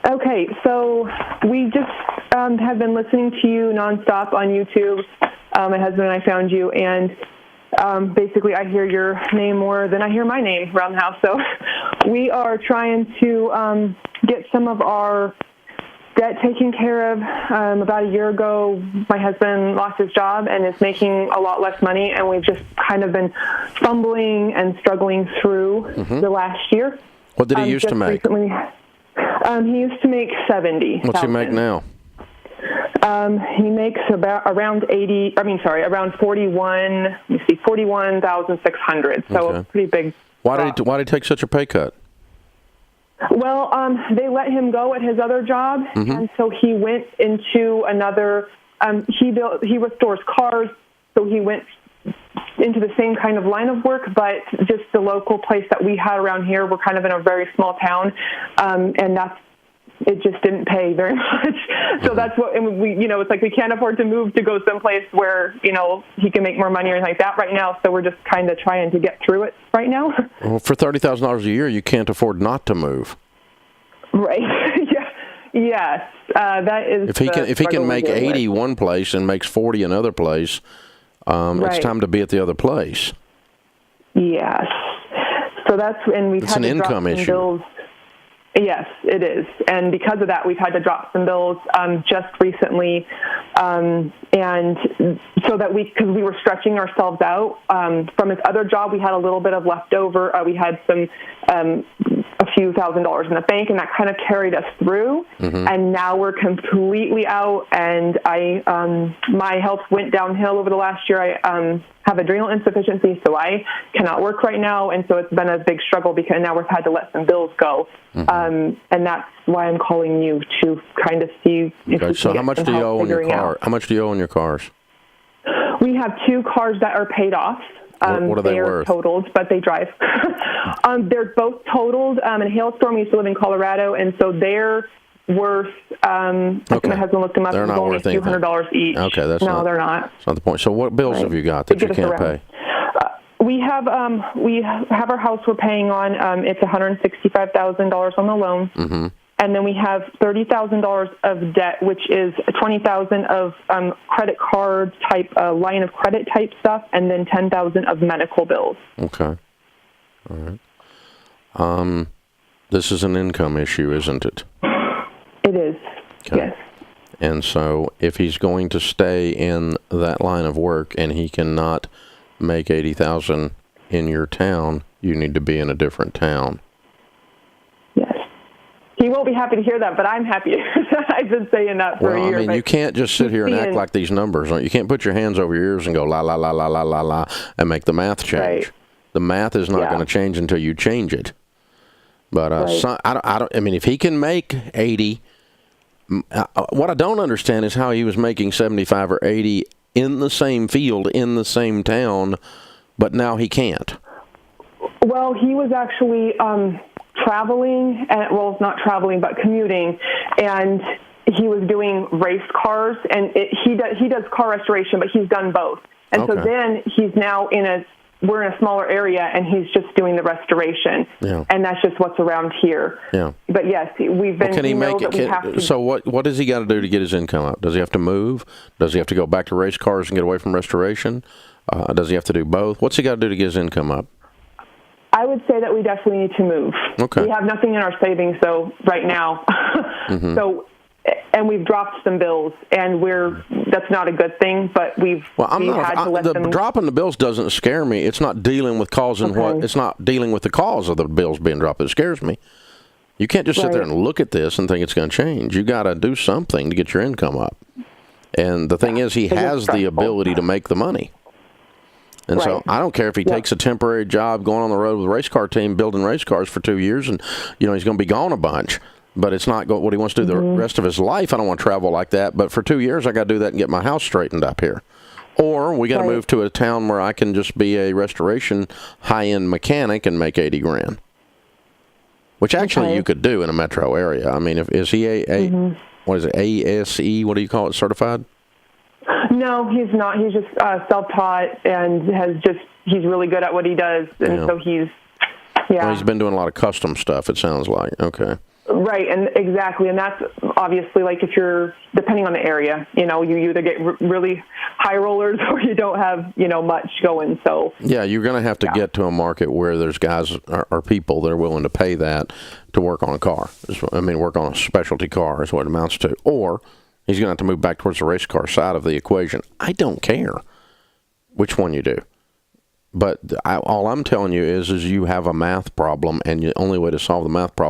Okay, so we just have been listening to you nonstop on YouTube. My husband and I found you, and basically I hear your name more than I hear my name around the house. So we are trying to get some of our debt taken care of. About a year ago, my husband lost his job and is making a lot less money, and we've just kind of been fumbling and struggling through the last year. What did he used to make? Recently, he used to make $70,000. What's he make now? He makes around 41,600. So Okay. a pretty big. Why did he take such a pay cut? Well, they let him go at his other job, and so he went into another. He restores cars, so he went into the same kind of line of work, but just the local place that we had around here. We're kind of in a very small town, and it just didn't pay very much. So that's what, and we, it's like we can't afford to move to go someplace where, he can make more money or anything like that right now. So we're just kind of trying to get through it right now. Well, for $30,000 a year, you can't afford not to move. Right. Yeah. Yes. That is. If he can make 80 one place and makes 40 another place, it's time to be at the other place. Yes. So we've had an to income drop some issue. bills. Yes, it is. And because of that, we've had to drop some bills just recently. And so that because we were stretching ourselves out. From his other job, we had a little bit of leftover. We had a few $1,000s in the bank, and that kind of carried us through. And now we're completely out, and my health went downhill over the last year. I have adrenal insufficiency, so I cannot work right now, and so it's been a big struggle because now we've had to let some bills go. And that's why I'm calling you to kind of see if we can So how much do you owe on your car? How much do you owe on your cars? We have 2 cars that are paid off. What are they worth? Totaled, but they drive. They're both totaled. In Hailstorm, we used to live in Colorado, and so they're worth. I think my husband looked them up. They're not only worth a few $100s each. Okay, they're not the point. So what bills have you got that you can't pay? We have our house we're paying on. It's $165,000 on the loan. And then we have $30,000 of debt, which is $20,000 of credit card type, line of credit type stuff, and then $10,000 of medical bills. Okay. All right. This is an income issue, isn't it? It is. Okay. Yes. And so if he's going to stay in that line of work and he cannot make $80,000 in your town, you need to be in a different town. He won't be happy to hear that, but I'm happy. I've been saying that for a year. I mean, you can't just sit here and act like these numbers. You can't put your hands over your ears and go la, la, la, la, la, la, la, and make the math change. Right. The math is not going to change until you change it. But I mean, if he can make 80, what I don't understand is how he was making 75 or 80 in the same field, in the same town, but now he can't. Well, he was actually traveling, not traveling, but commuting, and he was doing race cars, and he does car restoration, but he's done both. And so then he's now we're in a smaller area, and he's just doing the restoration, and that's just what's around here. Yeah. But yes, we've been. Can he make it? So what does he got to do to get his income up? Does he have to move? Does he have to go back to race cars and get away from restoration? Does he have to do both? What's he got to do to get his income up? I would say that we definitely need to move. Okay. We have nothing in our savings, though, right now. So, and we've dropped some bills, and that's not a good thing, but dropping the bills doesn't scare me. It's not dealing with it's not dealing with the cause of the bills being dropped that scares me. You can't just sit there and look at this and think it's going to change. You got to do something to get your income up. And the thing is, he has the ability to make the money. And so I don't care if he takes a temporary job going on the road with a race car team, building race cars for 2 years, and he's going to be gone a bunch. But it's not what he wants to do the rest of his life. I don't want to travel like that. But for 2 years, I got to do that and get my house straightened up here. Or we got to move to a town where I can just be a restoration high-end mechanic and make $80,000, which actually you could do in a metro area. I mean, is he what is it, ASE? What do you call it? Certified? No, he's not. He's just self-taught and he's really good at what he does. And so Yeah. Well, he's been doing a lot of custom stuff, it sounds like. Okay. Right, and exactly, and that's obviously like if you're, depending on the area, you either get really high rollers or you don't have, much going, so. Yeah, you're going to have to get to a market where there's guys or people that are willing to pay that to work on a car. Work on a specialty car is what it amounts to. Or he's going to have to move back towards the race car side of the equation. I don't care which one you do. But all I'm telling you is you have a math problem, and the only way to solve the math problem